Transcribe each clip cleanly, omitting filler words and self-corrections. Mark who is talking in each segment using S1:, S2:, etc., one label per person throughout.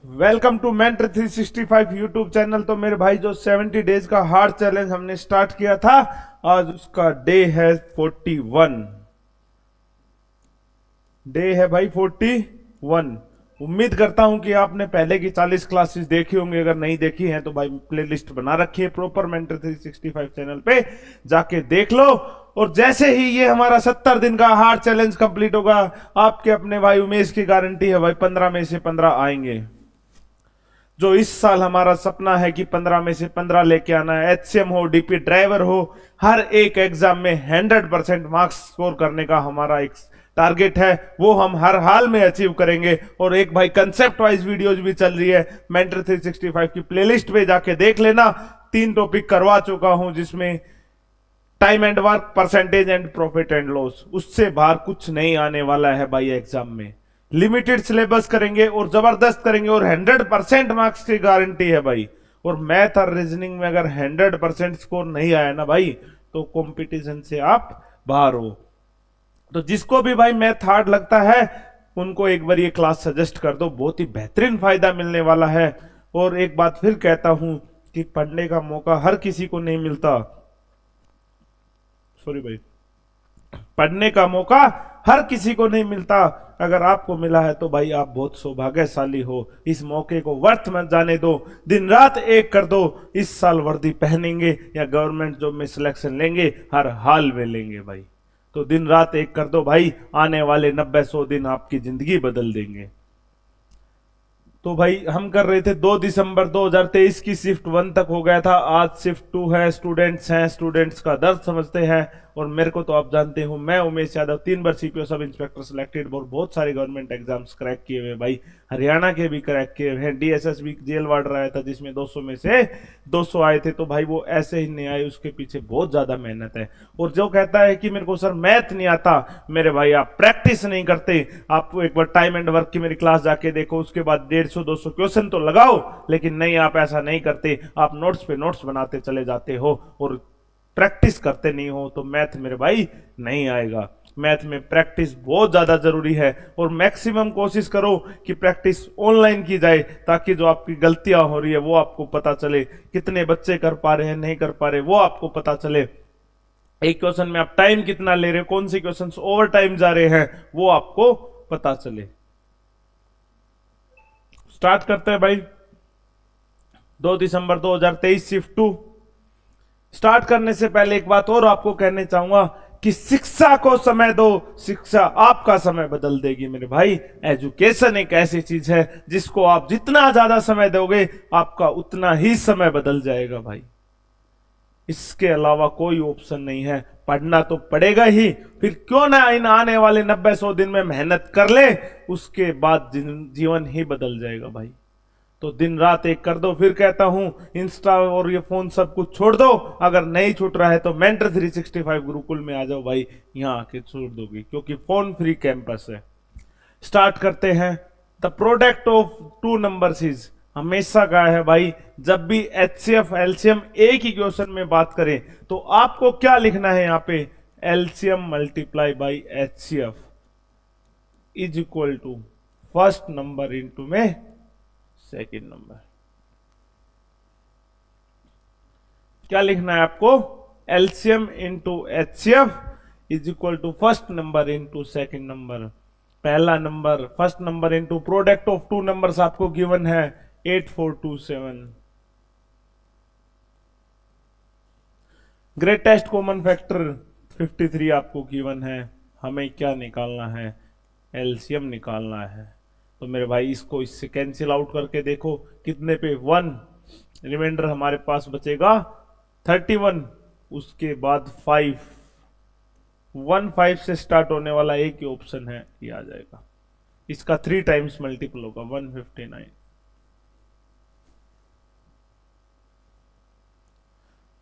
S1: Welcome to mentor 365 YouTube channel. तो मेरे भाई जो 70 डेज का हार्ड चैलेंज हमने स्टार्ट किया था, आज उसका डे है 41। डे है भाई 41। उम्मीद करता हूं कि आपने पहले की 40 क्लासेस देखी होंगी। अगर नहीं देखी हैं तो भाई प्लेलिस्ट बना रखी है प्रॉपर मेंटर 365 चैनल पे, जाके देख लो। और जैसे ही ये हमारा 70 दिन का हार्ड चैलेंज कंप्लीट होगा, आपके अपने भाई उमेश की गारंटी है भाई 15 में से 15 आएंगे। जो इस साल हमारा सपना है कि 15 में से 15 लेके आना है, एचसीएम हो, डीपी ड्राइवर हो, हर एक एग्जाम में 100% मार्क्स स्कोर करने का हमारा एक टारगेट है, वो हम हर हाल में अचीव करेंगे। और एक भाई कंसेप्ट वाइज वीडियोज भी चल रही है, मेंटर 365 की प्लेलिस्ट पे जाके देख लेना। 3 टॉपिक करवा चुका हूं, जिसमें time and work, percentage and profit and loss. उससे बाहर कुछ नहीं आने वाला है भाई एग्जाम में। लिमिटेड सिलेबस करेंगे और जबरदस्त करेंगे, और 100% मार्क्स की गारंटी है भाई। और मैथ और रीजनिंग में अगर 100% स्कोर नहीं आया ना भाई, तो कंपटीशन से आप बाहर हो। तो जिसको भी भाई मैथ हार्ड लगता है, उनको एक बार ये क्लास सजेस्ट कर दो, बहुत ही बेहतरीन फायदा मिलने वाला है। और एक बात फिर कहता हूं कि पढ़ने का मौका हर किसी को नहीं मिलता। सॉरी भाई, पढ़ने का मौका हर किसी को नहीं मिलता। अगर आपको मिला है तो भाई आप बहुत सौभाग्यशाली हो। इस मौके को व्यर्थ मत जाने दो, दिन रात एक कर दो। इस साल वर्दी पहनेंगे या गवर्नमेंट जॉब में सिलेक्शन लेंगे, हर हाल में लेंगे भाई। तो दिन रात एक कर दो भाई, आने वाले 90-100 दिन आपकी जिंदगी बदल देंगे। तो भाई हम कर रहे थे 2 दिसंबर 2023 की शिफ्ट 1 तक हो गया था, आज शिफ्ट 2 है। स्टूडेंट्स हैं, स्टूडेंट्स का दर्द समझते हैं। और मेरे को तो आप जानते हो, मैं उमेश यादव 3 बार सीपीओ सब इंस्पेक्टर सिलेक्टेड और बहुत सारे गवर्नमेंट एग्जाम्स क्रैक किए हुए भाई। हरियाणा के भी क्रैक किए हुए हैं। डीएसएस भी जेल वार्डर आया था, जिसमें 200 में से 200 आए थे। तो भाई वो ऐसे ही नहीं आए, उसके पीछे बहुत ज्यादा मेहनत है। और जो कहता है कि मेरे को सर मैथ नहीं आता, मेरे भाई आप प्रैक्टिस नहीं करते। आप एक बार टाइम एंड वर्क की मेरी क्लास जाके देखो, उसके बाद 150-200 क्वेश्चन तो लगाओ। लेकिन नहीं, आप ऐसा नहीं करते, आप नोट्स पे नोट्स बनाते चले जाते हो और प्रैक्टिस करते नहीं हो। तो मैथ मेरे भाई नहीं आएगा। मैथ में प्रैक्टिस बहुत ज्यादा जरूरी है, और मैक्सिमम कोशिश करो कि प्रैक्टिस ऑनलाइन की जाए, ताकि जो आपकी गलतियां हो रही है वो आपको पता चले। कितने बच्चे कर पा रहे हैं, नहीं कर पा रहे, वो आपको पता चले। एक क्वेश्चन में आप टाइम कितना ले रहे हो, कौन से क्वेश्चन ओवर टाइम जा रहे हैं, वो आपको पता चले। स्टार्ट करते हैं भाई। 2 दिसंबर 2023 शिफ्ट 2। स्टार्ट करने से पहले एक बात और आपको कहने चाहूंगा कि शिक्षा को समय दो, शिक्षा आपका समय बदल देगी मेरे भाई। एजुकेशन एक ऐसी चीज है जिसको आप जितना ज्यादा समय दोगे, आपका उतना ही समय बदल जाएगा भाई। इसके अलावा कोई ऑप्शन नहीं है। पढ़ना तो पड़ेगा ही, फिर क्यों ना इन आने वाले 90-100 दिन में मेहनत कर ले, उसके बाद जीवन ही बदल जाएगा भाई। तो दिन रात एक कर दो। फिर कहता हूं, इंस्टा और ये फोन सब कुछ छोड़ दो। अगर नहीं छूट रहा है तो मेंटर 365 गुरुकुल में आ जाओ भाई, यहां आके छोड़ दोगे, क्योंकि फोन फ्री कैंपस है। स्टार्ट करते हैं। The product of 2 numbers is, हमेशा कहा है भाई, जब भी एचसीएफ एलसीएम एक ही क्वेश्चन में बात करें तो आपको क्या लिखना है यहां पे, LCM multiply by HCF is equal to first number into में सेकेंड नंबर। क्या लिखना है आपको, LCM into HCF is equal to first number into second number. पहला number first number into product of 2 numbers आपको गिवन है 8427। Greatest common factor 53 आपको given है। हमें क्या निकालना है, एलसीएम निकालना है। तो मेरे भाई इसको इससे कैंसिल आउट करके देखो, कितने पे 1, रिमाइंडर हमारे पास बचेगा 31। उसके बाद 5, 1 5 से स्टार्ट होने वाला एक ही ऑप्शन है, ये आ जाएगा। इसका 3 टाइम्स मल्टीपल होगा 159।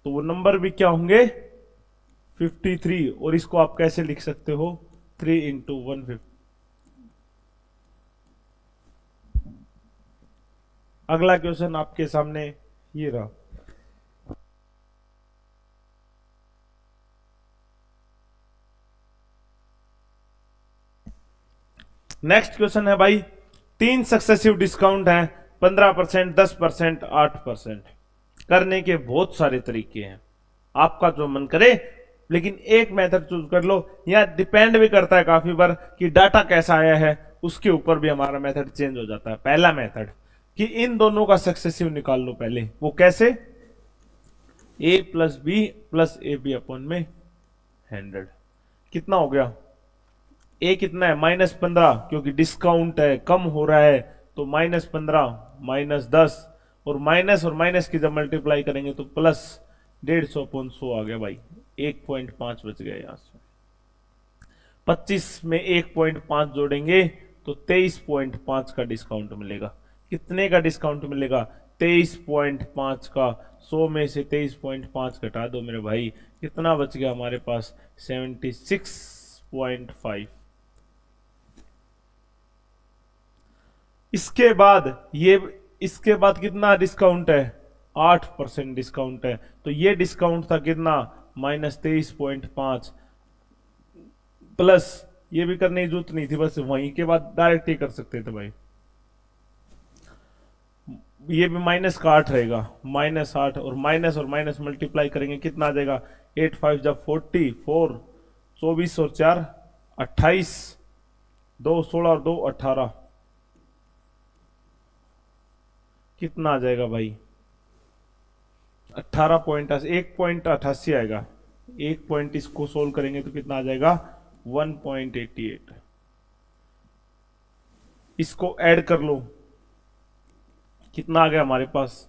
S1: तो वो नंबर भी क्या होंगे, 53। और इसको आप कैसे लिख सकते हो, 3 इंटू 150। अगला क्वेश्चन आपके सामने ये रहा। नेक्स्ट क्वेश्चन है भाई, 3 सक्सेसिव डिस्काउंट हैं 15%, 10%, 8%। करने के बहुत सारे तरीके हैं, आपका जो मन करे, लेकिन एक मेथड चूज कर लो। या डिपेंड भी करता है काफी बार कि डाटा कैसा आया है, उसके ऊपर भी हमारा मेथड चेंज हो जाता है। पहला मेथड कि इन दोनों का सक्सेसिव निकाल लो पहले, वो कैसे? a plus B plus A B upon में 100। कितना हो गया? a कितना है? -15, क्योंकि डिस्काउंट है, कम हो रहा है, तो -15 -10, और माइनस की जब मल्टीप्लाई करेंगे तो प्लस 150 अपॉन 100 आ गया भाई। 1.5 बच गया यहां से। 25 में 1.5 जोड़ेंगे तो 23.5 का डिस्काउंट मिलेगा। कितने का डिस्काउंट मिलेगा? 23.5 का। 100 में से 23.5 घटा दो मेरे भाई, कितना बच गया हमारे पास? 76.5। इसके बाद कितना डिस्काउंट है? 8% डिस्काउंट है। तो ये डिस्काउंट था कितना? -23.5, प्लस ये भी करने की जरूरत नहीं थी, बस वहीं के बाद डायरेक्ट ही कर सकते थे भाई। ये भी माइनस का 8 रहेगा, -8, और माइनस मल्टीप्लाई करेंगे, कितना आ जाएगा? 8 5 जब 44, 24 और 4 28, 2 16 और 2 18, कितना आ जाएगा भाई? 1.88 आएगा। 1 पॉइंट इसको सोल्व करेंगे तो कितना आ जाएगा? 1.88। इसको ऐड कर लो, कितना आ गया हमारे पास?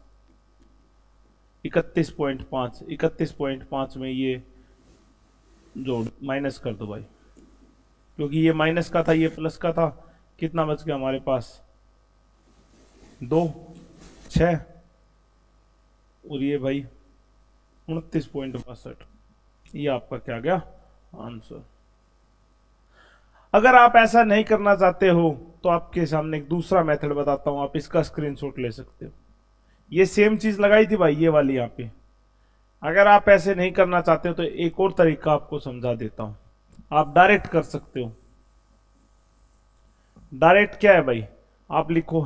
S1: 31.5। 31.5 में ये जोड़ माइनस कर दो भाई, क्योंकि ये माइनस का था, ये प्लस का था। कितना बच गया हमारे पास? 2 6, और ये भाई 29.62। ये आपका क्या गया? आंसर। अगर आप ऐसा नहीं करना चाहते हो तो आपके सामने एक दूसरा मेथड बताता हूं, आप इसका स्क्रीनशॉट ले सकते हो। ये सेम चीज लगाई थी भाई, ये वाली यहाँ पे। अगर आप ऐसे नहीं करना चाहते हो तो एक और तरीका आपको समझा देता हूं, आप डायरेक्ट कर सकते हो। डायरेक्ट क्या है भाई? आप लिखो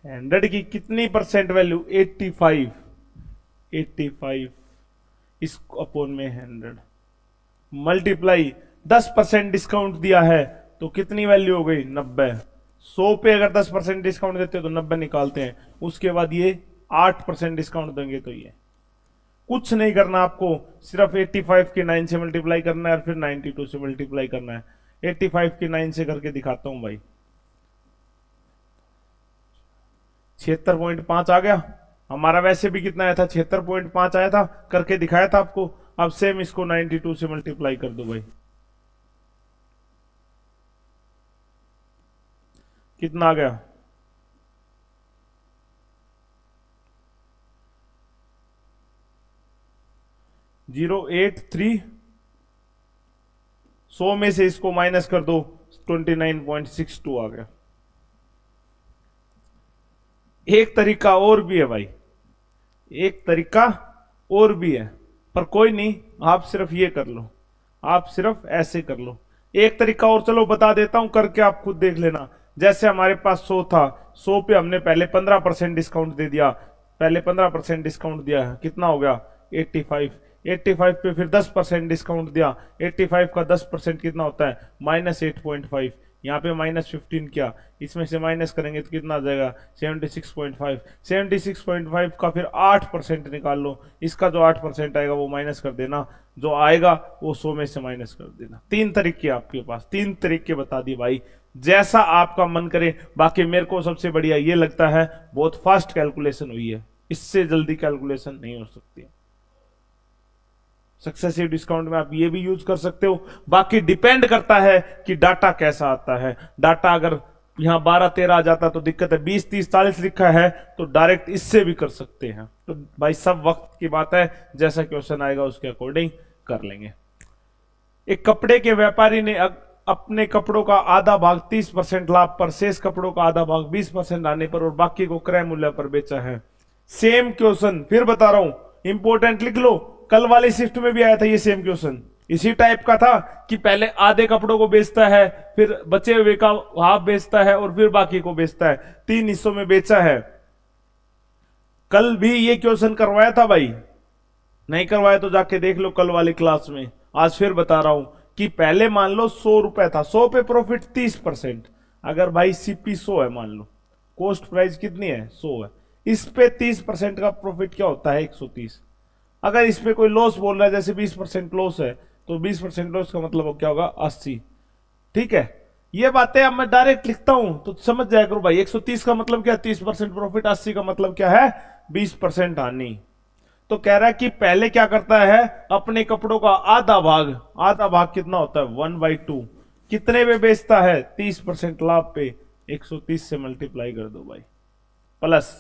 S1: 100 की कितनी परसेंट वैल्यू? 85 इस अपॉन में 100 मल्टीप्लाई 10% डिस्काउंट दिया है तो कितनी वैल्यू हो गई? 90। 100 पे अगर 10% डिस्काउंट देते हो तो 90 निकालते हैं, उसके बाद ये 8% डिस्काउंट देंगे तो ये कुछ नहीं करना आपको, सिर्फ 85 के 9 से मल्टीप्लाई करना है और फिर 92 से मल्टीप्लाई करना है। 85 के 9 से करके दिखाता हूं भाई। 76.5 आ गया हमारा। वैसे भी कितना आया था? 76.5 आया था, करके दिखाया था आपको। अब सेम इसको 92 से मल्टीप्लाई कर दो भाई, कितना आ गया? 083। 100 में से इसको माइनस कर दो, 29.62 आ गया। एक तरीका और भी है भाई, एक तरीका और भी है, पर कोई नहीं, आप सिर्फ ये कर लो, आप सिर्फ ऐसे कर लो। एक तरीका और चलो बता देता हूं, करके आप खुद देख लेना। जैसे हमारे पास 100 था, 100 पे हमने पहले 15% डिस्काउंट दे दिया, पहले 15% डिस्काउंट दिया है, कितना हो गया? 85। 85 पे फिर 10% डिस्काउंट दिया, 85 का 10% कितना होता है? -8.5। यहाँ पे -15 किया, इसमें से माइनस करेंगे तो कितना आ जाएगा? 76.5। 76.5 का फिर 8% निकाल लो, इसका जो 8% आएगा वो माइनस कर देना, जो आएगा वो 100 में से माइनस कर देना। 3 तरीके आपके पास, 3 तरीके बता दिए भाई, जैसा आपका मन करे। बाकी मेरे को सबसे बढ़िया ये लगता है, बहुत फास्ट कैलकुलेशन हुई है, इससे जल्दी कैलकुलेशन नहीं हो सकती। सक्सेसिव डिस्काउंट में आप ये भी यूज कर सकते हो। बाकी डिपेंड करता है कि डाटा कैसा आता है। डाटा अगर यहाँ 12-13 आ जाता तो दिक्कत है, 20-30-40 लिखा है तो डायरेक्ट इससे भी कर सकते हैं। तो भाई सब वक्त की बात है, जैसा क्वेश्चन आएगा उसके अकॉर्डिंग कर लेंगे। एक कपड़े के व्यापारी ने अपने कपड़ों का आधा भाग 30% लाभ पर, शेष कपड़ों का आधा भाग 20% आने पर और बाकी को क्रय मूल्य पर बेचा है। सेम क्वेश्चन फिर बता रहा हूं, इंपॉर्टेंट लिख लो, कल वाली शिफ्ट में भी आया था ये सेम क्वेश्चन। इसी टाइप का था कि पहले आधे कपड़ों को बेचता है, फिर बचे हुए का हाफ बेचता है और फिर बाकी को बेचता है। 3 हिस्सों में बेचा है। कल भी ये क्वेश्चन करवाया था भाई, नहीं करवाया तो जाके देख लो कल वाली क्लास में। आज फिर बता रहा हूं कि पहले मान लो 100 रुपए था, 100 पे प्रॉफिट 30%। अगर भाई सीपी 100 है, मान लो कॉस्ट प्राइस कितनी है 100 है, इस पे 30% का प्रॉफिट क्या होता है 130। अगर इस पे कोई लॉस बोल रहा है जैसे 20% लॉस है, तो 20% लॉस का मतलब क्या होगा 80। ठीक है, ये बातें अब मैं डायरेक्ट लिखता हूं तो समझ जाया करो भाई। 130 का मतलब क्या है 30% प्रॉफिट, 80 का मतलब क्या है 20% हानि। तो कह रहा है कि पहले क्या करता है, अपने कपड़ों का आधा भाग कितना होता है 1/2, कितने पे बेचता है 30% लाभ पे, 130 से मल्टीप्लाई कर दो भाई, प्लस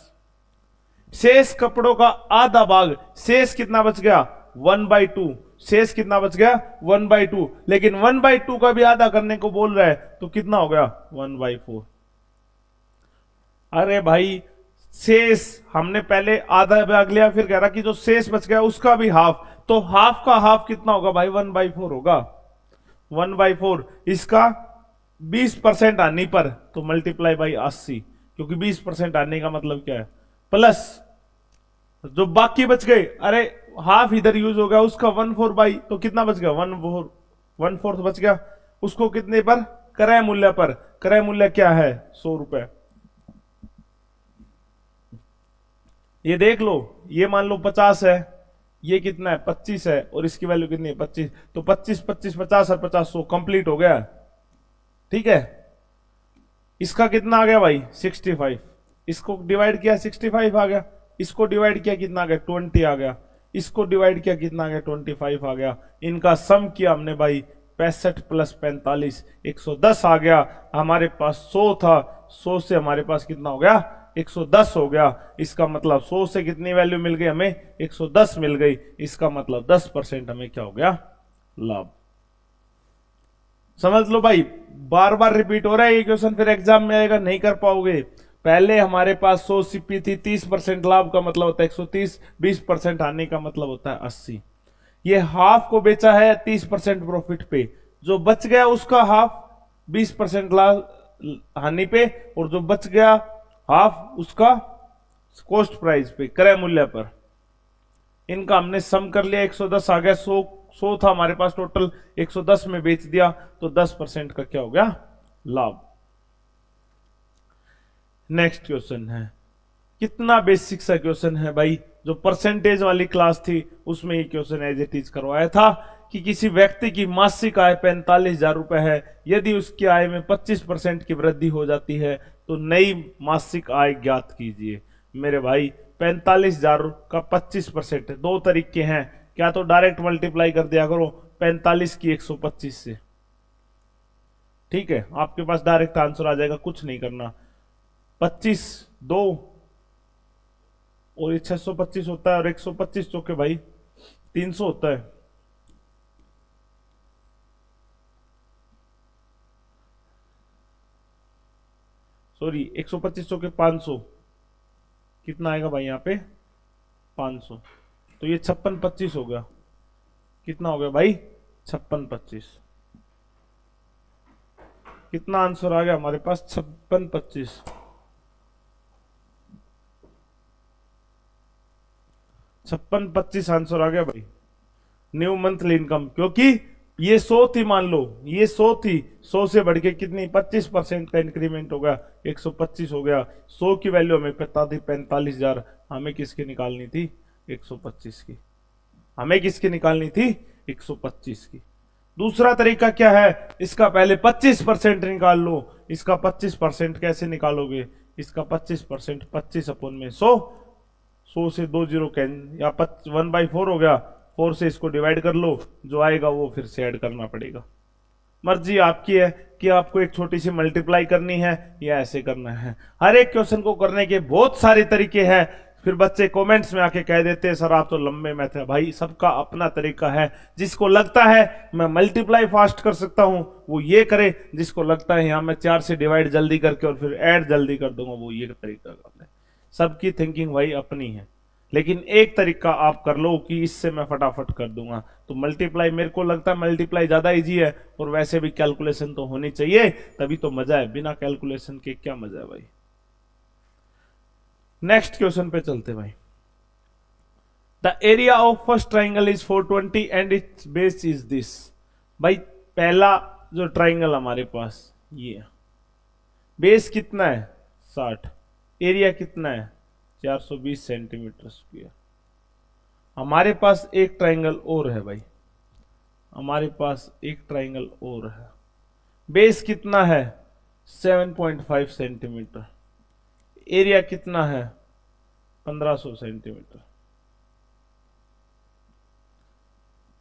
S1: शेष कपड़ों का आधा भाग, शेष कितना बच गया 1/2, शेष कितना बच गया 1/2, लेकिन 1/2 का भी आधा करने को बोल रहा है तो कितना हो गया 1/4। अरे भाई शेष हमने पहले आधा भाग लिया, फिर कह रहा कि जो शेष बच गया उसका भी हाफ, तो हाफ का हाफ कितना होगा भाई 1/4 होगा। 1/4 इसका 20% आने पर तो मल्टीप्लाई बाई 80, क्योंकि 20% आने का मतलब क्या है, प्लस जो बाकी बच गए, अरे हाफ इधर यूज हो गया, उसका 1/4 बाई, तो कितना बच गया 1/4 बच गया। उसको कितने पर, क्रय मूल्य पर, क्रय मूल्य क्या है 100 रुपए। ये देख लो, ये मान लो 50 है, ये कितना है 25 है, और इसकी वैल्यू कितनी है 25, तो 25 25 50 और 50 100 कंप्लीट हो गया। ठीक है, इसका कितना आ गया भाई 65, इसको डिवाइड किया 65 आ गया, इसको डिवाइड किया कितना आ गया 20 आ गया, इसको डिवाइड किया कितना आ गया 25 आ गया। इनका सम किया हमने भाई 65 प्लस 45 110 आ गया। हमारे पास 100 था, 100 से हमारे पास कितना हो गया 110 हो गया। इसका मतलब 100 से कितनी वैल्यू मिल गई हमें 110 मिल गई। इसका मतलब 10% हमें क्या हो गया लाभ। समझ लो भाई, बार बार रिपीट हो रहा है ये क्वेश्चन, फिर एग्जाम में आएगा नहीं कर पाओगे। पहले हमारे पास 100 सीपी थी, 30% लाभ का मतलब होता है 130, 20% हानि का मतलब होता है 80। ये हाफ को बेचा है 30% प्रॉफिट पे, जो बच गया उसका हाफ 20% लाभ हानि पे, और जो बच गया हाफ उसका कॉस्ट प्राइस पे, क्रय मूल्य पर। इनका हमने सम कर लिया, 110 आ गया, 100 था हमारे पास टोटल, 110 में बेच दिया तो 10% का क्या हो गया लाभ। नेक्स्ट क्वेश्चन है, कितना बेसिक सा क्वेश्चन है भाई, जो परसेंटेज वाली क्लास थी उसमें ये क्वेश्चन एज इट इज करवाया था कि किसी व्यक्ति की मासिक आय 45,000 रुपए है, यदि उसकी आय में 25% की वृद्धि हो जाती है तो नई मासिक आय ज्ञात कीजिए। मेरे भाई 45,000 का 25% है, दो तरीके हैं, क्या तो डायरेक्ट मल्टीप्लाई कर दिया करो 45 की 125 से, ठीक है, आपके पास डायरेक्ट आंसर आ जाएगा, कुछ नहीं करना। 25 2 और ये 625 होता है, और 125 चौके भाई 300 होता है। सॉरी 125 चौके 500, कितना आएगा भाई यहाँ पे 500, तो ये 56 25 हो गया, कितना हो गया भाई 56 25। कितना आंसर आ गया हमारे पास 56 25। 56 25 आंसर आ गया भाई। न्यू मंथली इनकम, क्योंकि ये 100 थी, मान लो ये 100 थी, 100 से बढ़ के कितनी 25% का इंक्रीमेंट हो गया 125 हो गया। 100 की वैल्यू हमें पता थी 45,000, हमें किसकी निकालनी थी 125 की, हमें किसकी निकालनी थी 125 की। दूसरा तरीका क्या है, इसका पहले 25% निकाल लो। इसका 25% कैसे निकालोगे, इसका 25% 25/100, 100 से 2 जीरो कैन, या 1/4 हो गया, 4 से इसको डिवाइड कर लो, जो आएगा वो फिर से ऐड करना पड़ेगा। मर्जी आपकी है कि आपको एक छोटी सी मल्टीप्लाई करनी है या ऐसे करना है। हर एक क्वेश्चन को करने के बहुत सारे तरीके हैं। फिर बच्चे कमेंट्स में आके कह देते हैं सर आप तो लंबे मैथ है। भाई सबका अपना तरीका है, जिसको लगता है मैं मल्टीप्लाई फास्ट कर सकता हूं वो ये करे, जिसको लगता है यहां मैं 4 से डिवाइड जल्दी करके और फिर ऐड जल्दी कर दूंगा वो ये तरीका कर ले। सबकी थिंकिंग भाई अपनी है। लेकिन एक तरीका आप कर लो कि इससे मैं फटाफट कर दूंगा। तो मल्टीप्लाई, मेरे को लगता है मल्टीप्लाई ज्यादा इजी है, और वैसे भी कैलकुलेशन तो होनी चाहिए, तभी तो मजा है, बिना कैलकुलेशन के क्या मजा है भाई। नेक्स्ट क्वेश्चन पे चलते भाई। The area of first triangle is 420 and it's base is this. भाई पहला जो ट्राइंगल हमारे पास ये, बेस कितना है 60, एरिया कितना है 420 सेंटीमीटर स्क्वायर। हमारे पास एक ट्राइंगल और है भाई, हमारे पास एक ट्राइंगल और है, बेस कितना है 7.5 सेंटीमीटर, एरिया कितना है 1500 सेंटीमीटर।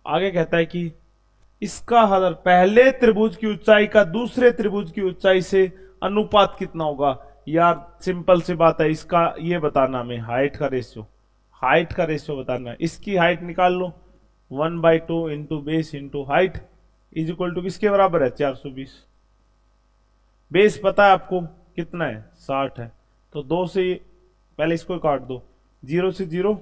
S1: आगे कहता है कि इसका हर पहले त्रिभुज की ऊंचाई का दूसरे त्रिभुज की ऊंचाई से अनुपात कितना होगा। यार सिंपल सी बात है, इसका ये बताना हमें, हाइट का रेशियो, हाइट का रेशियो बताना है। इसकी हाइट निकाल लो, 1/2 into base into height is equal to किसके बराबर है 420। बेस पता है आपको कितना है 60 है, तो 2 से पहले इसको काट दो, 0 से 0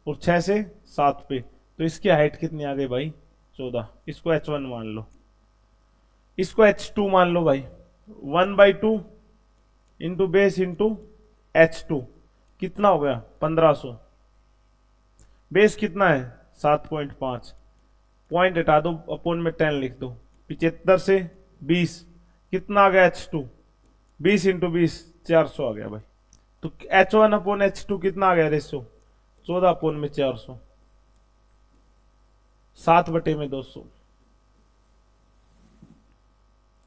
S1: और 6 से 7 पे, तो इसकी हाइट कितनी आ गई भाई 14। इसको h1 मान लो, इसको h2 मान लो भाई, 1/2 इंटू बेस इंटू h2 कितना हो गया 1500। बेस कितना है 7.5, पॉइंट हटा दो, अपोन में 10 लिख दो, 75 से 20 कितना आ गया h2, 20 इंटू 20 400 आ गया भाई। तो h1 अपोन h2 कितना आ गया रेशियो 14 अपोन में 400, 7/200,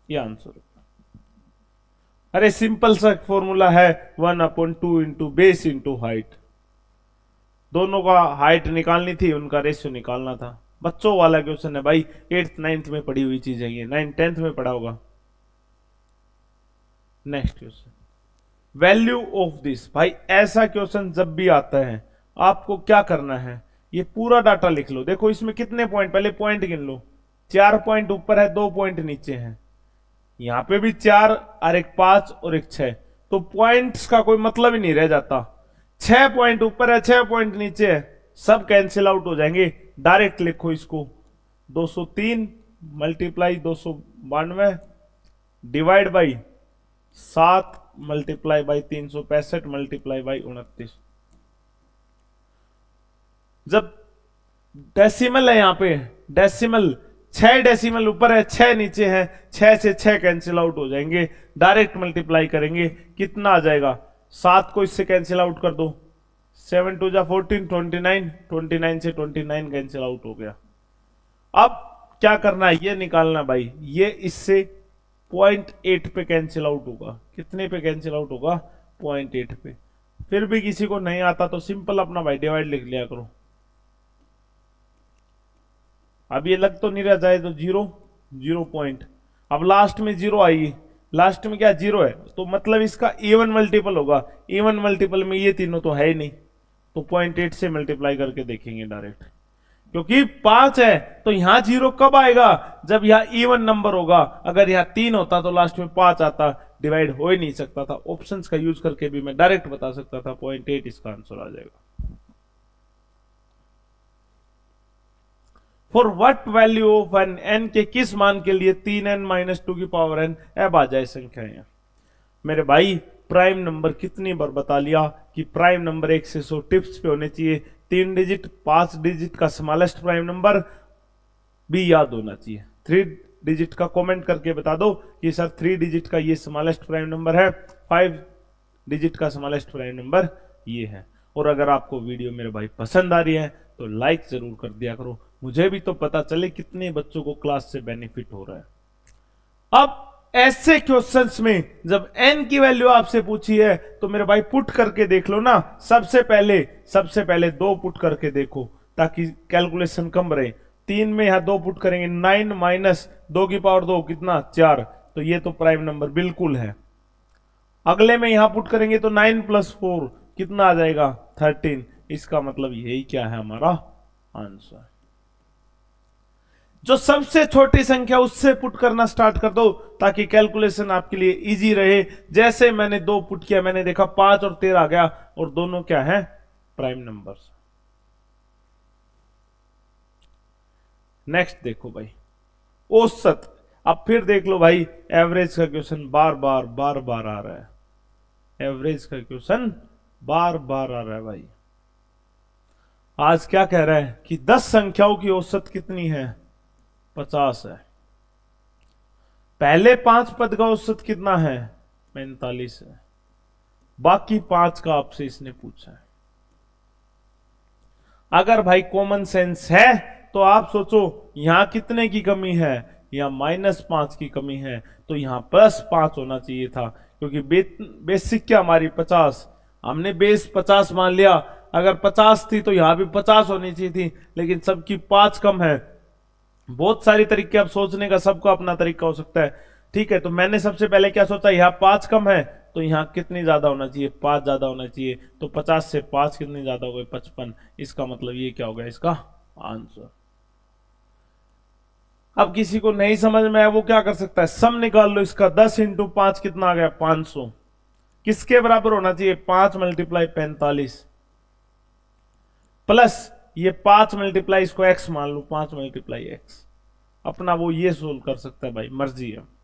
S1: ये आंसर। अरे सिंपल सा फॉर्मूला है, 1/2 इंटू बेस इंटू हाइट। दोनों का हाइट निकालनी थी, उनका रेशियो निकालना था। बच्चों वाला क्वेश्चन है भाई, 8th 9th में पढ़ी हुई चीज है ये, 9th 10th में पढ़ा होगा। Next question, value of this. भाई ऐसा क्वेश्चन जब भी आता है आपको क्या करना है, ये पूरा डाटा लिख लो। देखो इसमें कितने पॉइंट, पहले पॉइंट गिन लो, 4 पॉइंट ऊपर है, 2 पॉइंट नीचे हैं, यहां पे भी 4 और एक 5 और एक 6, तो पॉइंट्स का कोई मतलब ही नहीं रह जाता। 6 पॉइंट ऊपर है, 6 पॉइंट नीचे है, सब कैंसिल आउट हो जाएंगे। डायरेक्ट लिखो इसको, 203 multiply 292 divide by 7 multiply by 365 multiply by 29। जब डेसिमल है, यहां पे डेसिमल 6 डेसिमल ऊपर है, 6 नीचे है, 6 से 6 कैंसिल आउट हो जाएंगे। डायरेक्ट मल्टीप्लाई करेंगे, कितना आ जाएगा, 7 को इससे कैंसिल आउट कर दो, 7 2 जा 14, 29, 29 से 29 कैंसिल आउट हो गया। अब क्या करना है, ये निकालना भाई, ये इससे 0.8 पे कैंसिल आउट होगा। कितने पे कैंसिल आउट होगा 0.8 पे। फिर भी किसी को नहीं आता तो सिंपल अपना भाई डिवाइड लिख लिया करो। अब ये लग तो नहीं रहा जाए तो 0 पॉइंट, अब लास्ट में 0 आई, लास्ट में क्या 0 है, तो मतलब इसका इवन मल्टीपल होगा। इवन मल्टीपल में ये तीनों तो है ही नहीं, तो 0.8 से मल्टीप्लाई करके देखेंगे डायरेक्ट, क्योंकि 5 है तो यहां 0 कब आएगा, जब यहां इवन नंबर होगा। अगर यहां 3 होता तो लास्ट में 5 आता, डिवाइड हो ही नहीं सकता था। ऑप्शंस का यूज करके भी मैं डायरेक्ट बता सकता था 0.8 इसका आंसर आ जाएगा। For what value of N, N के किस मान के लिए 3n-2 की पावर n अब आ जाए संख्याएं। मेरे भाई प्राइम नंबर कितनी बार बता लिया कि प्राइम नंबर 1 से 100 टिप्स पे होने चाहिए। 3 डिजिट 5 डिजिट का स्मॉलेस्ट प्राइम नंबर भी याद होना चाहिए। 3 डिजिट का कमेंट करके बता दो कि सर 3 डिजिट का ये स्मॉलेस्ट प्राइम नंबर है, 5 डिजिट का स्मॉलेस्ट प्राइम नंबर ये है। और अगर आपको वीडियो मेरे भाई पसंद आ रही है तो लाइक जरूर कर दिया करो, मुझे भी तो पता चले कितने बच्चों को क्लास से बेनिफिट हो रहा है। अब ऐसे क्वेश्चंस में जब n की वैल्यू आपसे पूछी है तो मेरे भाई पुट करके देख लो ना। सबसे पहले 2 पुट करके देखो ताकि कैलकुलेशन कम रहे। 3 में यहां 2 पुट करेंगे, 9 माइनस 2 की पावर 2 कितना 4, तो ये तो प्राइम नंबर बिल्कुल है। अगले में यहां पुट करेंगे तो 9 + 4 कितना आ जाएगा 13। इसका मतलब यही क्या है हमारा आंसर। जो सबसे छोटी संख्या उससे पुट करना स्टार्ट कर दो ताकि कैलकुलेशन आपके लिए इजी रहे। जैसे मैंने 2 पुट किया, मैंने देखा 5 और 13 आ गया और दोनों क्या है प्राइम नंबर्स। नेक्स्ट देखो भाई, औसत। अब फिर देख लो भाई, एवरेज का क्वेश्चन बार बार आ रहा है। एवरेज का क्वेश्चन बार बार आ रहा है भाई। आज क्या कह रहा है कि 10 संख्याओं की औसत कितनी है? 50 है। पहले 5 पद का औसत कितना है? 45 है। बाकी 5 का आपसे इसने पूछा है। अगर भाई कॉमन सेंस है तो आप सोचो यहां कितने की कमी है? यहां -5 की कमी है, तो यहां +5 होना चाहिए था, क्योंकि बेसिक क्या हमारी 50, हमने बेस 50 मान लिया। अगर 50 थी तो यहां भी 50 होनी चाहिए थी, लेकिन सबकी 5 कम है। बहुत सारी तरीके अब सोचने का, सबका अपना तरीका हो सकता है। ठीक है, तो मैंने सबसे पहले क्या सोचा, यहाँ 5 कम है तो यहाँ कितनी ज्यादा होना चाहिए? 5 ज्यादा होना चाहिए। तो 50 से 5 कितनी ज्यादा हो गई? 55। इसका मतलब ये क्या हो गया इसका आंसर। अब किसी को नहीं समझ में आया वो क्या कर सकता है? सम निकाल लो इसका। 10 × 5 कितना आ गया? 500। किसके बराबर होना चाहिए? 5 × 45 प्लस ये 5 × इसको x मान लो, 5 × x। अपना वो ये सोल्व कर सकता है भाई, मर्जी है।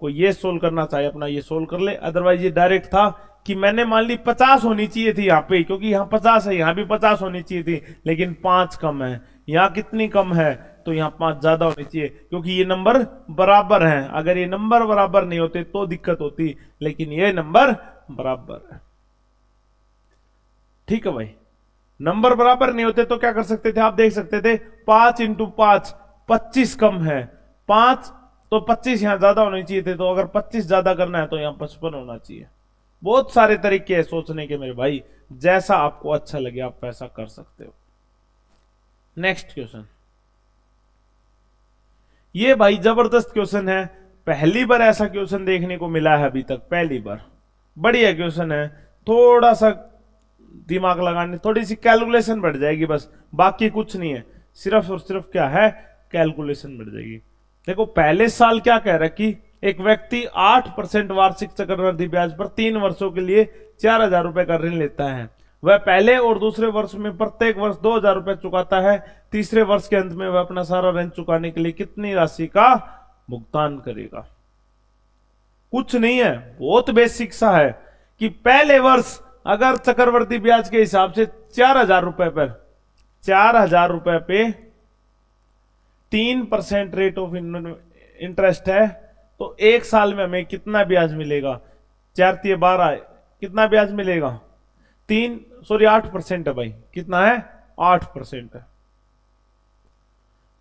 S1: कोई ये सोल्व करना चाहे अपना ये सोल्व कर ले, अदरवाइज ये डायरेक्ट था कि मैंने मान ली 50 होनी चाहिए थी यहाँ पे, क्योंकि यहाँ 50 है, यहाँ भी 50 होनी चाहिए थी, लेकिन 5 कम है। यहाँ कितनी कम है? तो यहाँ 5 ज्यादा होनी चाहिए, क्योंकि ये नंबर बराबर हैं। अगर ये नंबर बराबर नहीं होते तो दिक्कत होती, लेकिन ये नंबर बराबर है। ठीक है भाई, नंबर बराबर नहीं होते तो क्या कर सकते थे? आप देख सकते थे 5 × 5 25 कम है। 5 तो 25 यहां ज्यादा होने चाहिए थे, तो अगर 25 ज्यादा करना है तो यहां 55 होना चाहिए। बहुत सारे तरीके हैं सोचने के मेरे भाई, जैसा आपको अच्छा लगे आप वैसा कर सकते हो। नेक्स्ट क्वेश्चन, ये भाई जबरदस्त क्वेश्चन है। पहली बार ऐसा क्वेश्चन देखने को मिला है अभी तक, पहली बार। बढ़िया क्वेश्चन है। थोड़ा सा दिमाग लगाने, थोड़ी सी कैलकुलेशन बढ़ जाएगी बस, बाकी कुछ नहीं है। सिर्फ और सिर्फ क्या है? कैलकुलेशन बढ़ जाएगी। देखो पहले साल क्या कह रहा है कि एक व्यक्ति 8% वार्षिक चक्रवृद्धि ब्याज पर 3 वर्षों के लिए 4000 रुपए का ऋण लेता है। वह पहले और दूसरे वर्ष में प्रत्येक वर्ष 2000 रुपए चुकाता है। तीसरे वर्ष के अंत में वह अपना सारा ऋण चुकाने के लिए कितनी राशि का भुगतान करेगा? कुछ नहीं है, बहुत बेसिक सा है कि पहले वर्ष अगर चक्रवृद्धि ब्याज के हिसाब से 4000 रुपए पर 4000 रुपए पे 3% रेट ऑफ इंटरेस्ट है, तो एक साल में हमें कितना ब्याज मिलेगा? 4 × 12 कितना ब्याज मिलेगा? 8% है भाई। कितना है? 8% है।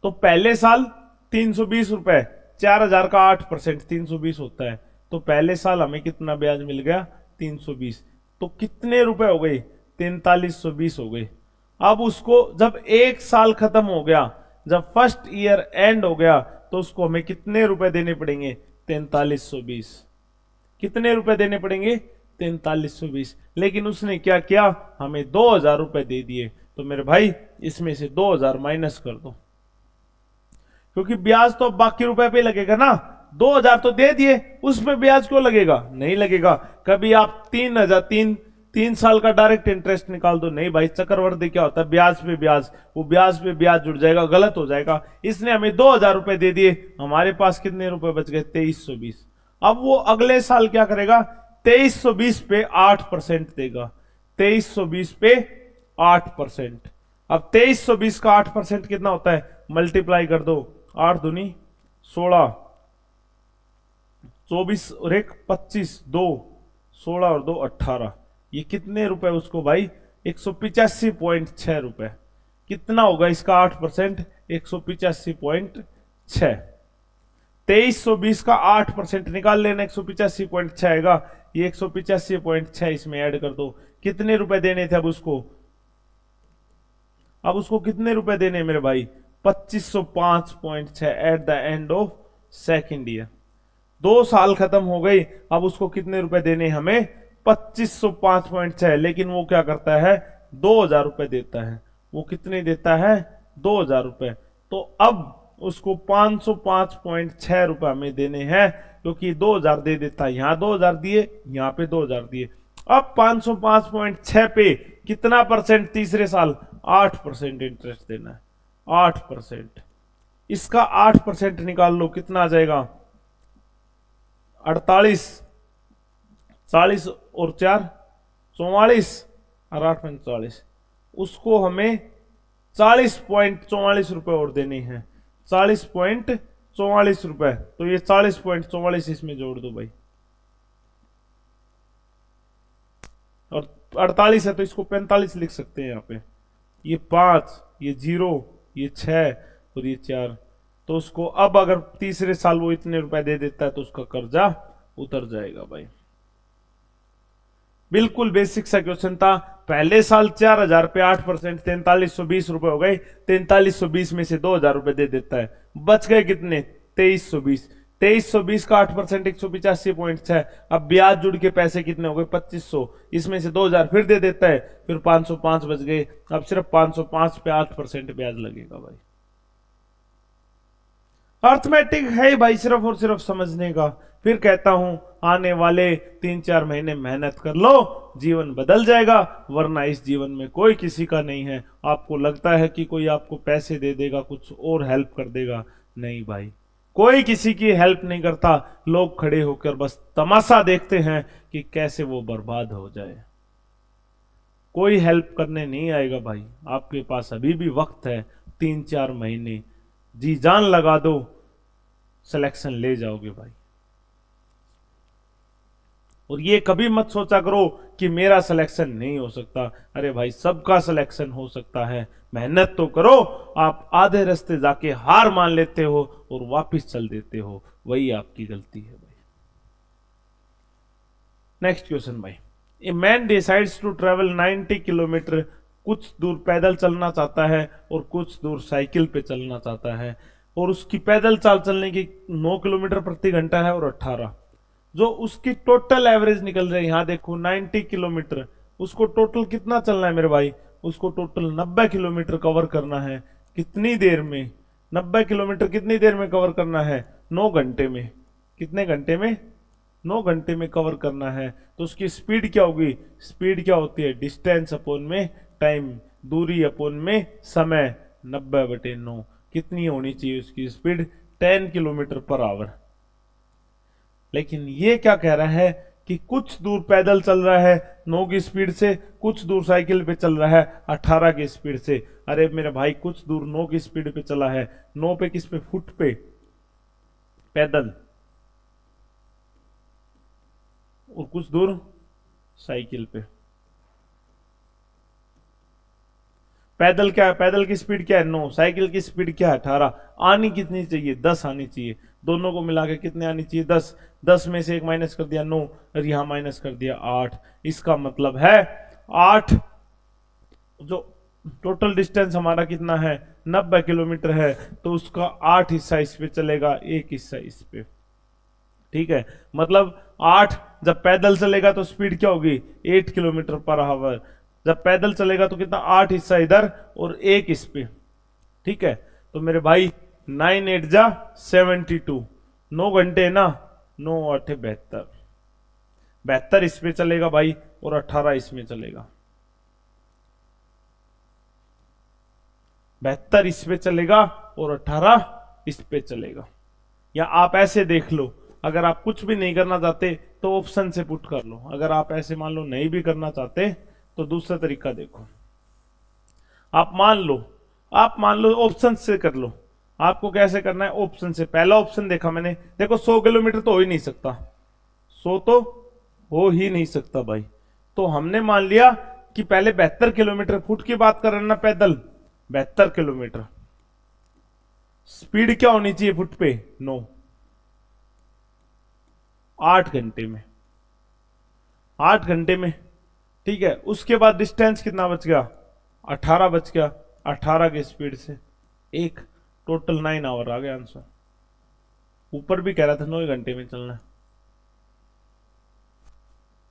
S1: तो पहले साल 320 रुपए, 4000 का 8% 320 होता है, तो पहले साल हमें कितना ब्याज मिल गया? 320। तो कितने रुपए हो गए? 4320 हो गए। अब उसको जब एक साल खत्म हो गया, जब फर्स्ट ईयर एंड हो गया, तो उसको हमें कितने रुपए देने पड़ेंगे? 4320। कितने रुपए देने पड़ेंगे? 4320। लेकिन उसने क्या किया? हमें 2000 रुपए दे दिए। तो मेरे भाई इसमें से 2000 माइनस कर दो, क्योंकि ब्याज तो बाकी रुपए पे लगेगा ना। 2000 तो दे दिए, उसमें ब्याज क्यों लगेगा? नहीं लगेगा। कभी आप 3 साल का डायरेक्ट इंटरेस्ट निकाल दो, नहीं भाई, चक्रवृद्धि क्या होता है? ब्याज पे ब्याज, वो ब्याज पे ब्याज जुड़ जाएगा, गलत हो जाएगा। इसने हमें 2000 रुपए दे दिए, हमारे पास कितने रुपए बच गए? 2320। अब वो अगले साल क्या करेगा? 2320 पे 8% देगा। 2320 पे 8%। अब 2320 का 8% कितना होता है? मल्टीप्लाई कर दो, 8 दूनी 16, 24 और 1 25, 2 16 और 2 18। ये कितने रुपए उसको भाई? 185.6 रुपए। कितना होगा इसका 8%? 185.6। 2320 का 8% निकाल लेना, 185.6 आएगा। ये 185.6 इसमें ऐड कर दो। कितने रुपए देने थे अब उसको? अब उसको कितने रुपए देने मेरे भाई? 2505.6 at the end of second year. 2 साल खत्म हो गई, अब उसको कितने रुपए देने? हमें 2505.6। लेकिन वो क्या करता है? 2000 रुपए देता है। वो कितने देता है? 2000 रुपए। तो अब उसको 505.6 रुपए हमें देने हैं, क्योंकि 2000 दे देता है। यहां 2000 दिए, यहां पे 2000 दिए। अब 505.6 पे कितना परसेंट तीसरे साल? 8% इंटरेस्ट देना है, 8%। इसका 8% निकाल लो, कितना आ जाएगा? 48, 40 और 4 44 और 8 45। उसको हमें 40.44 रुपए और देने हैं, 40.44 रुपए। तो ये 40.44 इसमें जोड़ दो भाई, और 48 है तो इसको 45 लिख सकते हैं यहाँ पे। ये 5, ये 0, ये 6 और ये 4। तो उसको अब अगर तीसरे साल वो इतने रुपए दे देता है तो उसका कर्जा उतर जाएगा भाई। बिल्कुल बेसिक सा क्वेश्चन था। पहले साल 4000 पे 8%, 4320 रुपए हो गए। 4320 में से 2000 रुपए दे देता है, बच गए कितने? 2320। 2320 का 8% 185.6। अब ब्याज जुड़ के पैसे कितने हो गए? 2500। इसमें से 2000 फिर दे देता है, फिर 505 बच गए। अब सिर्फ 505 पे 8% ब्याज लगेगा भाई। अर्थमेटिक है भाई, सिर्फ और सिर्फ समझने का। फिर कहता हूं आने वाले 3-4 महीने मेहनत कर लो, जीवन बदल जाएगा। वरना इस जीवन में कोई किसी का नहीं है। आपको लगता है कि कोई आपको पैसे दे देगा, कुछ और हेल्प कर देगा, नहीं भाई, कोई किसी की हेल्प नहीं करता। लोग खड़े होकर बस तमाशा देखते हैं कि कैसे वो बर्बाद हो जाए। कोई हेल्प करने नहीं आएगा भाई। आपके पास अभी भी वक्त है, 3-4 महीने जी जान लगा दो, सिलेक्शन ले जाओगे भाई। और ये कभी मत सोचा करो कि मेरा सिलेक्शन नहीं हो सकता। अरे भाई, सबका सिलेक्शन हो सकता है। मेहनत तो करो। आप आधे रास्ते जाके हार मान लेते हो और वापस चल देते हो, वही आपकी गलती है भाई। नेक्स्ट क्वेश्चन भाई, a man decides to travel 90 kilometre. कुछ दूर पैदल चलना चाहता है और कुछ दूर साइकिल पे चलना चाहता है। और उसकी पैदल चाल चलने की 9 किलोमीटर प्रति घंटा है और 18। जो उसकी टोटल एवरेज निकल रही है, यहां देखो 90 किलोमीटर। उसको टोटल कितना चलना है मेरे भाई? उसको टोटल 90 किलोमीटर कवर करना है। कितनी देर में? 90 किलोमीटर कितनी देर में कवर करना है? 9 घंटे में। कितने घंटे में? 9 घंटे में कवर करना है। तो उसकी स्पीड क्या होगी? स्पीड क्या होती है? डिस्टेंस अपोन में टाइम, दूरी अपोन में समय। 90/9 कितनी होनी चाहिए उसकी स्पीड? 10 kilometre per hour. लेकिन ये क्या कह रहा है कि कुछ दूर पैदल चल रहा है 9 की स्पीड से, कुछ दूर साइकिल पे चल रहा है 18 की स्पीड से। अरे मेरे भाई, कुछ दूर 9 की स्पीड पे चला है। 9 पे किस पे? फुट पे, पैदल। और कुछ दूर साइकिल पे। पैदल क्या है? पैदल की स्पीड क्या है? 9। साइकिल की स्पीड क्या है? 18। आनी कितनी चाहिए? 10 आनी चाहिए। दोनों को मिला के कितने आनी चाहिए? 10। 10 में से 1 माइनस कर दिया 9, और यहां माइनस कर दिया 8। इसका मतलब है 8। जो टोटल डिस्टेंस हमारा कितना है? 90 किलोमीटर है। तो उसका 8 हिस्सा इस पे चलेगा, 1 हिस्सा इस पे। ठीक है, मतलब 8 जब पैदल चलेगा तो स्पीड क्या होगी? 8 किलोमीटर पर आवर। जब पैदल चलेगा तो कितना? 8 हिस्सा इधर और 1 इस पे। ठीक है, तो मेरे भाई 9 8 जा 72। 9 घंटे ना, 9 8 72। 72 इस पे चलेगा भाई और 18 इसमें चलेगा। 72 इस पे चलेगा और 18 इस पे चलेगा। या आप ऐसे देख लो, अगर आप कुछ भी नहीं करना चाहते तो ऑप्शन से पुट कर लो। अगर आप ऐसे मान लो नहीं भी करना चाहते तो दूसरा तरीका देखो। आप मान लो ऑप्शन से कर लो। आपको कैसे करना है? ऑप्शन से। पहला ऑप्शन देखा मैंने, देखो 100 किलोमीटर तो हो ही नहीं सकता, 100 तो हो ही नहीं सकता भाई। तो हमने मान लिया कि पहले 72 किलोमीटर, फुट की बात कर रहे हैं ना, पैदल 72 किलोमीटर। स्पीड क्या होनी चाहिए फुट पे? 9। 8 घंटे में, 8 घंटे में। ठीक है, उसके बाद डिस्टेंस कितना बच गया? 18 बच गया। 18 की स्पीड से 1, टोटल 9 आवर आ गया आंसर। ऊपर भी कह रहा था 9 घंटे में चलना है।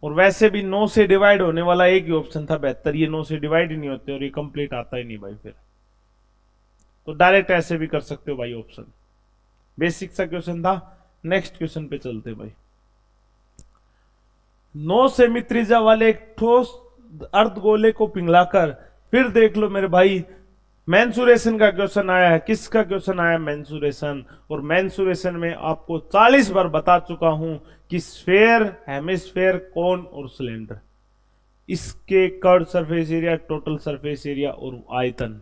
S1: और वैसे भी 9 से डिवाइड होने वाला एक ही ऑप्शन था 72। ये 9 से डिवाइड ही नहीं होते और ये कंप्लीट आता ही नहीं भाई। फिर तो डायरेक्ट ऐसे भी कर सकते हो भाई ऑप्शन। बेसिक सा क्वेश्चन था। नेक्स्ट क्वेश्चन पे चलते भाई। 9 सेमी त्रिज्या वाले एक ठोस अर्धगोले को पिघलाकर, फिर देख लो मेरे भाई, मेंसुरेशन का क्वेश्चन आया है। किसका क्वेश्चन आया? मेंसुरेशन। और मेंसुरेशन में आपको 40 बार बता चुका हूं कि स्फेयर, हेमिस्फेयर, कोन और सिलेंडर, इसके curve surface area, total surface area और आयतन,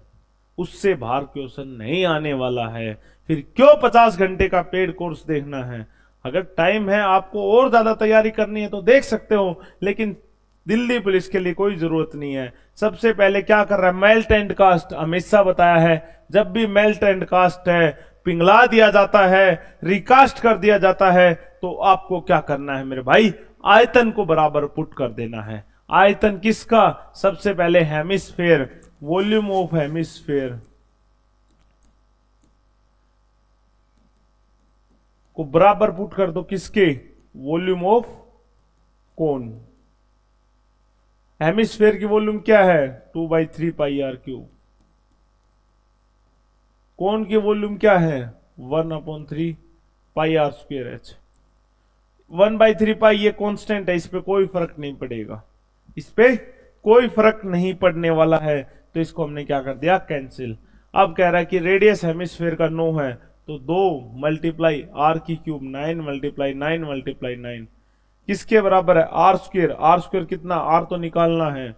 S1: उससे बाहर क्वेश्चन नहीं आने वाला है। फिर क्यों 50 घंटे का पेड कोर्स देखना है? अगर टाइम है, आपको और ज्यादा तैयारी करनी है तो देख सकते हो, लेकिन दिल्ली पुलिस के लिए कोई जरूरत नहीं है। सबसे पहले क्या कर रहा है? मेल्ट एंड कास्ट, हमेशा बताया है, जब भी मेल्ट एंड कास्ट है, पिघला दिया जाता है, रिकास्ट कर दिया जाता है, तो आपको क्या करना है मेरे भाई? आयतन को बराबर पुट कर देना है। आयतन किसका? सबसे पहले हेमिस्फेयर, वॉल्यूम ऑफ हेमिस्फेयर को बराबर पुट कर दो किसके? Volume of cone. हेमिस्फेयर की वॉल्यूम क्या है? 2/3 पाई आर क्यूब। कोन की वॉल्यूम क्या है? 1/3 पाई आर स्क्वायर एच। 1/3 पाई ये कांस्टेंट है, इस पे कोई फर्क नहीं पड़ेगा, इस पे कोई फर्क नहीं पड़ने वाला है, तो इसको हमने क्या कर दिया? कैंसिल। अब कह रहा है कि रेडियस हेमिस्फेयर का 9 है, तो 2 मल्टीप्लाई आर की क्यूब, 9 मल्टीप्लाई 9 मल्टीप्लाई 9 किसके बराबर है? R square. आर स्क्वायर कितना? आर तो निकालना है।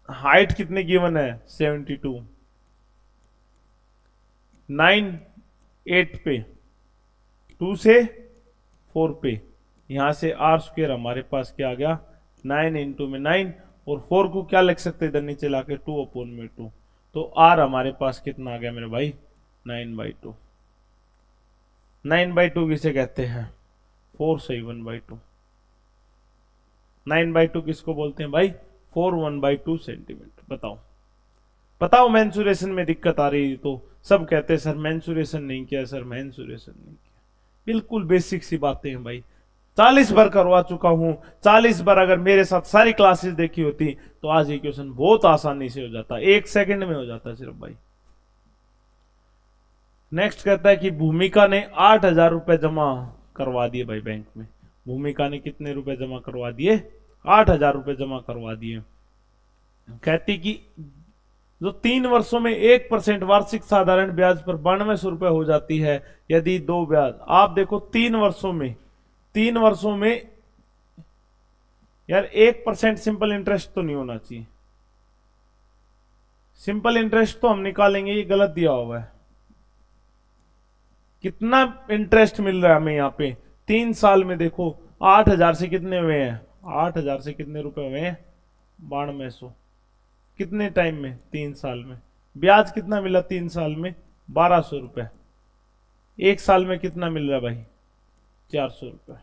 S1: हाइट कितने गिवन है? 72। 9 8 पे, 2 से 4 पे, यहां से आर स्क्वायर हमारे पास क्या आ गया? 9 इंटू में 9, और 4 को क्या लिख सकते इधर नीचे लाके? 2/2। तो आर हमारे पास कितना आ गया मेरे भाई? 9/2। 9/2 किसे कहते हैं? 4 सही 1/2। 9/2 किसको बोलते हैं भाई? 4 1/2 सेंटीमीटर। बताओ बताओ, मेंसुरेशन में दिक्कत आ रही तो सब कहते हैं सर मेंसुरेशन नहीं किया, सर मेंसुरेशन नहीं किया। बिल्कुल बेसिक सी बातें हैं भाई, 40 बार करवा चुका हूं। 40 बार अगर मेरे साथ सारी क्लासेस देखी होती तो आज ये क्वेश्चन बहुत आसानी से हो जाता, 1 सेकंड में हो जाता सिर्फ भाई। नेक्स्ट कहता है कि भूमिका ने 8,000 रुपए जमा करवा दिए भाई बैंक में। भूमिका ने कितने रुपए जमा करवा दिए? 8,000 रुपए जमा करवा दिए। कहती कि जो 3 वर्षों में 1% वार्षिक साधारण ब्याज पर 9200 रुपए हो जाती है यदि 2 ब्याज। आप देखो 3 वर्षों में यार 1% सिंपल इंटरेस्ट तो नहीं होना चाहिए। सिंपल इंटरेस्ट तो हम निकालेंगे, ये गलत दिया हुआ है। कितना इंटरेस्ट मिल रहा है हमें यहाँ पे? 3 साल में देखो 8,000 से कितने हुए हैं? 8,000 से कितने रुपए हुए हैं? 9200। कितने टाइम में? 3 साल में। ब्याज कितना मिला 3 साल में? 1200 रुपए। 1 साल में कितना मिल रहा है भाई? 400 रुपए।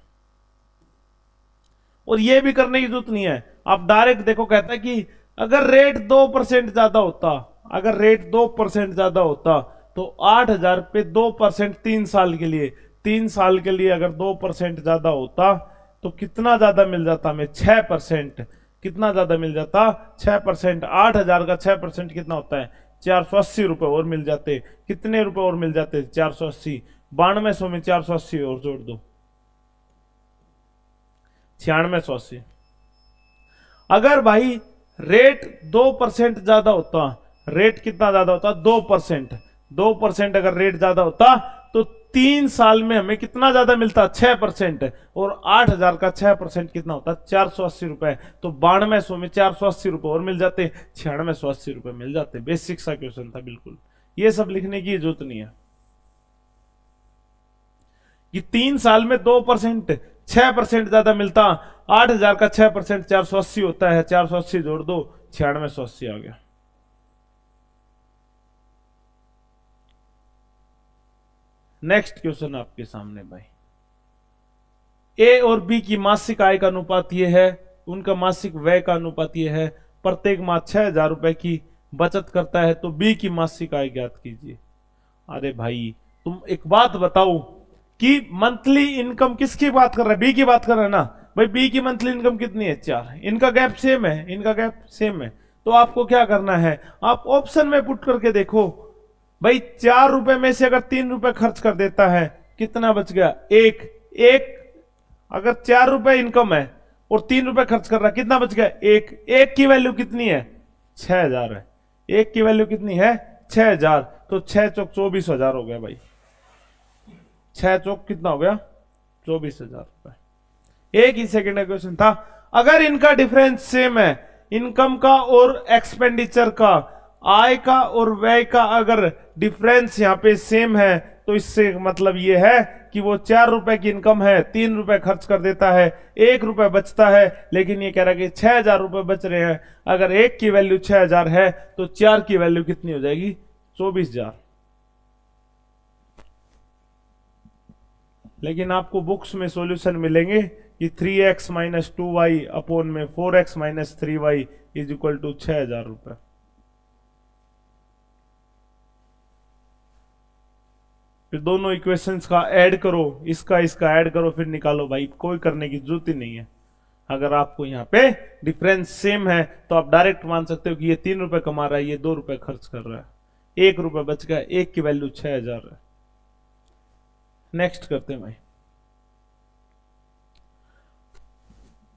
S1: और ये भी करने की जरूरत नहीं है, आप डायरेक्ट देखो, कहता है कि अगर रेट 2% ज्यादा होता, अगर रेट 2% ज्यादा होता तो 8,000 पे 2% 3 साल के लिए, 3 साल के लिए अगर 2% ज्यादा होता तो कितना ज्यादा मिल जाता हमें? 6%। कितना ज्यादा मिल जाता? 6%। 8,000 का 6% कितना होता है? 480 रुपए और मिल जाते। कितने रुपए और मिल जाते? 480। 9200 में 480 और जोड़ दो, 9680। अगर भाई रेट 2% ज्यादा होता, रेट कितना ज्यादा होता? 2%। 2% अगर रेट ज्यादा होता तो 3 साल में हमें कितना ज्यादा मिलता? 6%। और 8,000 का 6% कितना होता? 480 रुपए। तो 9200 में 480 रुपए और मिल जाते, 9680 रुपए मिल जाते। बेसिक सा क्वेश्चन था बिल्कुल, ये सब लिखने की जरूरत नहीं है। कि 3 साल में 2% 6% ज्यादा मिलता, 8,000 का 6% 480 होता है, 480 जोड़ दो, 9680 आ गया। नेक्स्ट क्वेश्चन आपके सामने भाई, ए और बी की मासिक आय का अनुपात यह है, उनका मासिक व्यय का अनुपात यह है, प्रत्येक माह 6,000 रुपए की बचत करता है, तो बी की मासिक आय ज्ञात कीजिए। अरे भाई तुम एक बात बताओ कि मंथली इनकम किसकी बात कर रहा है? बी की बात कर रहा है ना भाई। बी की मंथली इनकम कितनी है? 4। इनका गैप सेम है, इनका गैप सेम है, तो आपको क्या करना है? आप ऑप्शन में पुट करके देखो भाई। 4 रुपए में से अगर 3 रुपए खर्च कर देता है, कितना बच गया? 1। अगर 4 रुपए इनकम है और 3 रुपए खर्च कर रहा है, कितना बच गया? एक की वैल्यू कितनी है? 6,000 है। एक की वैल्यू कितनी है? 6,000। तो 6 चौक 24,000 हो गया भाई। 6 चौक कितना हो गया? 24,000 रुपए। एक ही सेकेंड का क्वेश्चन था। अगर इनका डिफरेंस सेम है, इनकम का और एक्सपेंडिचर का, आय का और व्यय का अगर डिफरेंस यहां पे सेम है, तो इससे मतलब ये है कि वो 4 रुपए की इनकम है, 3 रुपए खर्च कर देता है, 1 रुपए बचता है। लेकिन ये कह रहा है कि 6,000 रुपए बच रहे हैं। अगर एक की वैल्यू 6,000 है तो 4 की वैल्यू कितनी हो जाएगी? 24,000। लेकिन आपको बुक्स में सॉल्यूशन मिलेंगे कि 3x माइनस 2y अपोन में 4x minus 3y is equal to 6,000 रुपए। फिर दोनों इक्वेशंस का ऐड करो, इसका ऐड करो, फिर निकालो भाई। कोई करने की जरूरत ही नहीं है। अगर आपको यहाँ पे डिफरेंस सेम है तो आप डायरेक्ट मान सकते हो कि ये 3 रुपए कमा रहा है, ये 2 रुपए खर्च कर रहा है, 1 रुपए बच गया, एक की वैल्यू 6,000 है। नेक्स्ट करते हैं भाई।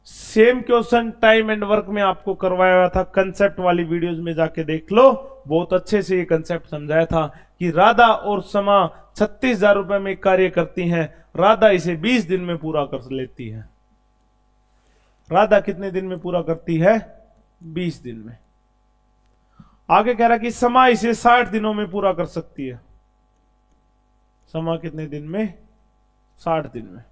S1: Same question time and work में आपको करवाया हुआ था, कंसेप्ट वाली वीडियोस में जाके देख लो, बहुत अच्छे से ये कंसेप्ट समझाया था कि राधा और समा 36,000 रुपए में कार्य करती हैं। राधा इसे 20 दिन में पूरा कर लेती है। राधा कितने दिन में पूरा करती है? 20 दिन में। आगे कह रहा कि समा इसे 60 दिनों में पूरा कर सकती है। समा कितने दिन में? 60 दिन में।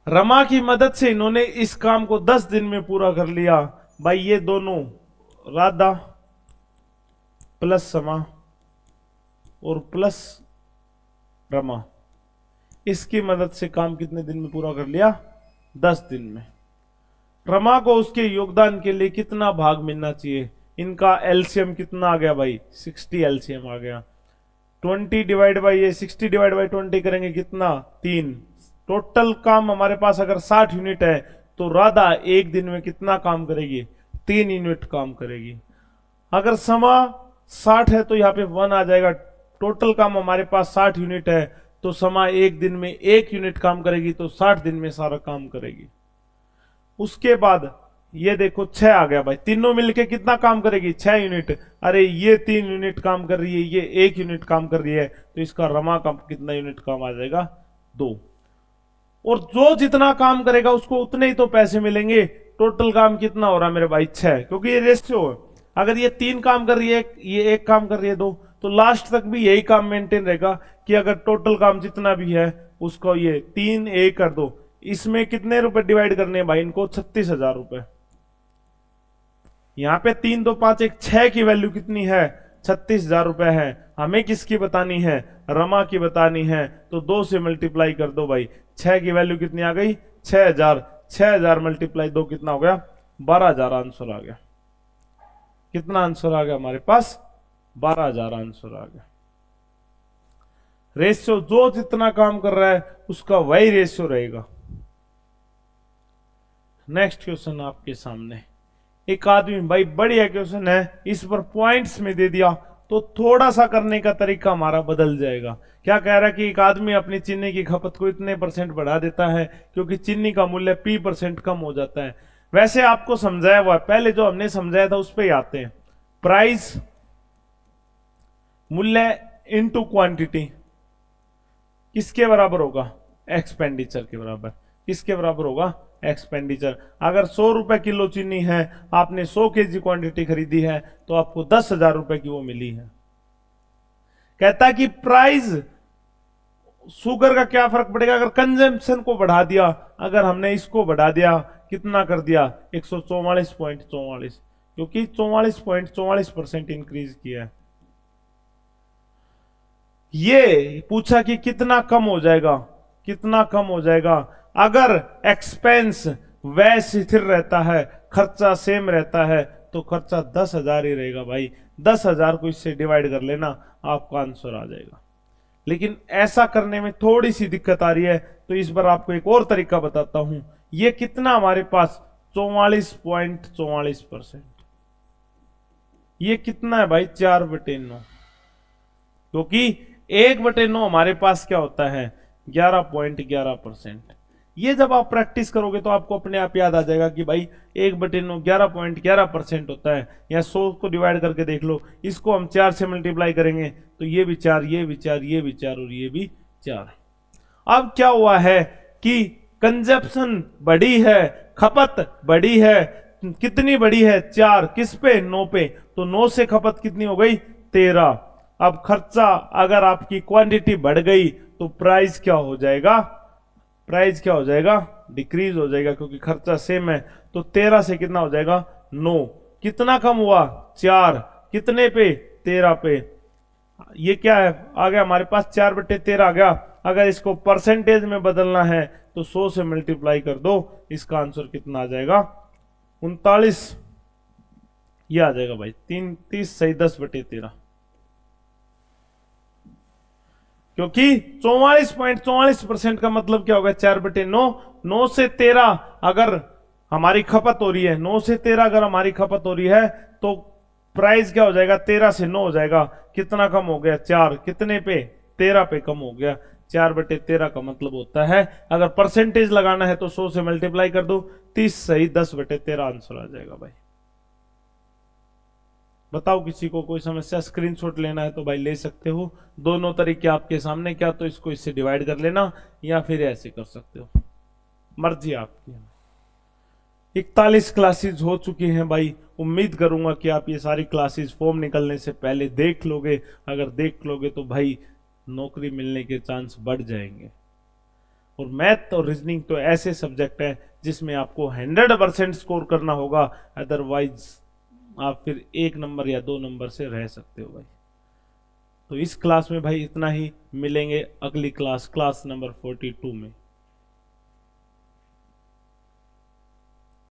S1: रमा की मदद से इन्होंने इस काम को 10 दिन में पूरा कर लिया। भाई ये दोनों राधा प्लस समा और प्लस रमा, इसकी मदद से काम कितने दिन में पूरा कर लिया? 10 दिन में। रमा को उसके योगदान के लिए कितना भाग मिलना चाहिए? इनका एलसीएम कितना आ गया भाई? 60 एलसीएम आ गया। 20 डिवाइड बाई ये 60 डिवाइड बाई 20 करेंगे कितना? 3। टोटल काम हमारे पास अगर 60 यूनिट है तो राधा एक दिन में कितना काम करेगी? 3 यूनिट काम करेगी। अगर समा 60 है तो यहाँ पे 1 आ जाएगा। टोटल काम हमारे पास 60 यूनिट है तो समा एक दिन में 1 यूनिट काम करेगी, तो 60 दिन में सारा काम करेगी। उसके बाद ये देखो 6 आ गया भाई। तीनों मिलके कितना काम करेगी? 6 यूनिट। अरे ये 3 यूनिट काम कर रही है, ये 1 यूनिट काम कर रही है, तो इसका रमा का कितना यूनिट काम आ जाएगा? 2। और जो जितना काम करेगा उसको उतने ही तो पैसे मिलेंगे। टोटल काम कितना हो रहा है मेरे भाई? 6, क्योंकि ये रेशियो है। अगर ये 3 काम कर रही है, ये 1 काम कर रही है, 2, तो लास्ट तक भी यही काम मेंटेन रहेगा कि अगर टोटल काम जितना भी है उसको ये 3 1 कर दो। इसमें कितने रुपए डिवाइड करने हैं भाई इनको? 36,000 रुपए। यहाँ पे 3 2 5 1 6 की वैल्यू कितनी है? 36,000 रुपए है। हमें किसकी बतानी है? रमा की बतानी है। तो 2 से मल्टीप्लाई कर दो भाई। 6 की वैल्यू कितनी आ गई? 6,000। 6,000 मल्टीप्लाई 2 कितना हो गया? 12,000 आंसर आ गया। कितना आंसर आ गया हमारे पास? 12,000 आंसर आ गया। रेशियो जो जितना काम कर रहा है उसका वही रेशियो रहेगा। नेक्स्ट क्वेश्चन आपके सामने। एक आदमी, भाई बढ़िया क्वेश्चन है, इस पर पॉइंट्स में दे दिया तो थोड़ा सा करने का तरीका हमारा बदल जाएगा। क्या कह रहा है कि एक आदमी अपनी चीनी की खपत को इतने % बढ़ा देता है क्योंकि चीनी का मूल्य P% कम हो जाता है। वैसे आपको समझाया हुआ है, पहले जो हमने समझाया था उस पर ही आते हैं। प्राइस, मूल्य इनटू क्वांटिटी किसके बराबर होगा? एक्सपेंडिचर के बराबर। किसके बराबर होगा? एक्सपेंडिचर। अगर 100 रुपए किलो चीनी है, आपने 100 केजी क्वांटिटी खरीदी है, तो आपको 10,000 रुपए की वो मिली है। कहता कि प्राइस, शुगर का क्या फर्क पड़ेगा अगर कंजम्पशन को बढ़ा दिया? अगर हमने इसको बढ़ा दिया, कितना कर दिया? 144.44, क्योंकि 44.44% इंक्रीज किया है। ये पूछा कि कितना कम हो जाएगा? कितना कम हो जाएगा? अगर एक्सपेंस वैसे स्थिर रहता है, खर्चा सेम रहता है, तो खर्चा 10,000 ही रहेगा भाई। 10,000 को इससे डिवाइड कर लेना, आपका आंसर आ जाएगा। लेकिन ऐसा करने में थोड़ी सी दिक्कत आ रही है, तो इस बार आपको एक और तरीका बताता हूं। ये कितना हमारे पास? 44.44%। ये कितना है भाई? 4/9, क्योंकि 1/9 हमारे पास क्या होता है? 11.11%। ये जब आप प्रैक्टिस करोगे तो आपको अपने आप याद आ जाएगा कि भाई 1/9 11.11% होता है। या 100 को डिवाइड करके देख लो, इसको हम 4 से मल्टीप्लाई करेंगे तो ये भी 4, ये भी 4, ये भी 4 और ये भी 4। अब क्या हुआ है कि कंजप्शन बढ़ी है, खपत बढ़ी है। कितनी बढ़ी है? 4। किस पे? 9 पे। तो 9 से खपत कितनी हो गई? 13। अब खर्चा, अगर आपकी क्वांटिटी बढ़ गई तो प्राइस क्या हो जाएगा? प्राइस क्या हो जाएगा? डिक्रीज हो जाएगा, क्योंकि खर्चा सेम है। तो 13 से कितना हो जाएगा? 9। कितना कम हुआ? 4। कितने पे? 13 पे। ये क्या है? आ गया हमारे पास 4/13 आ गया। अगर इसको परसेंटेज में बदलना है तो 100 से मल्टीप्लाई कर दो। इसका आंसर कितना आ जाएगा? 39। ये आ जाएगा भाई 30 सही 10/13, क्योंकि 44.44% का मतलब क्या होगा? 4/9। 9 से 13 अगर हमारी खपत हो रही है, 9 से 13 अगर हमारी खपत हो रही है तो प्राइस क्या हो जाएगा? 13 से 9 हो जाएगा। कितना कम हो गया? 4। कितने पे? 13 पे कम हो गया। 4/13 का मतलब होता है, अगर परसेंटेज लगाना है तो 100 से मल्टीप्लाई कर दो। 30 सही 10/13 आंसर आ जाएगा भाई। बताओ किसी को कोई समस्या? स्क्रीनशॉट लेना है तो भाई ले सकते हो। दोनों तरीके आपके सामने, क्या तो इसको इससे डिवाइड कर लेना या फिर ऐसे कर सकते हो, मर्जी आपकी है। 41 क्लासेस हो चुकी हैं भाई। उम्मीद करूंगा कि आप ये सारी क्लासेस फॉर्म निकलने से पहले देख लोगे। अगर देख लोगे तो भाई नौकरी मिलने के चांस बढ़ जाएंगे। और मैथ और रीजनिंग तो ऐसे सब्जेक्ट है जिसमें आपको 100% स्कोर करना होगा, अदरवाइज आप फिर 1 नंबर या 2 नंबर से रह सकते हो भाई। तो इस क्लास में भाई इतना ही। मिलेंगे अगली क्लास नंबर 42 में।